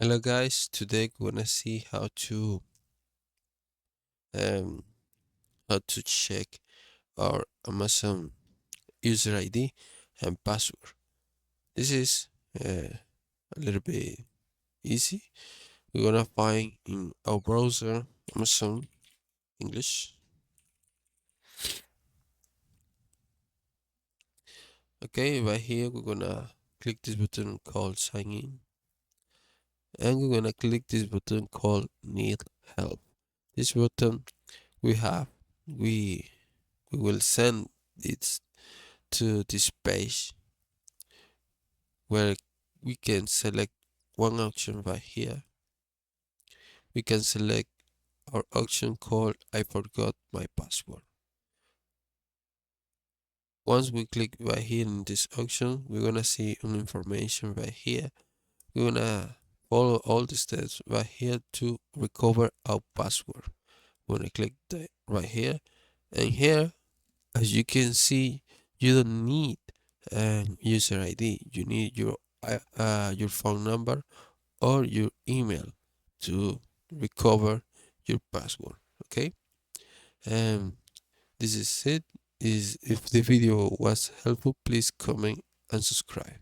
Hello guys, today we're gonna see um how to check our Amazon user ID and password. This is a little bit easy. We're gonna find in our browser Amazon English. Okay, right here we're gonna click this button called sign in, and we're gonna click this button called need help. This button we have we we will send it to this page where we can select one option right here. We can select our option called I forgot my password. Once we click right here in this option, we're gonna see an information right here. We're gonna follow all the steps right here to recover our password. We're gonna click that right here, and here, as you can see, you don't need user ID. You need your phone number or your email to recover your password. Okay, and this is it. Is if the video was helpful, please comment and subscribe.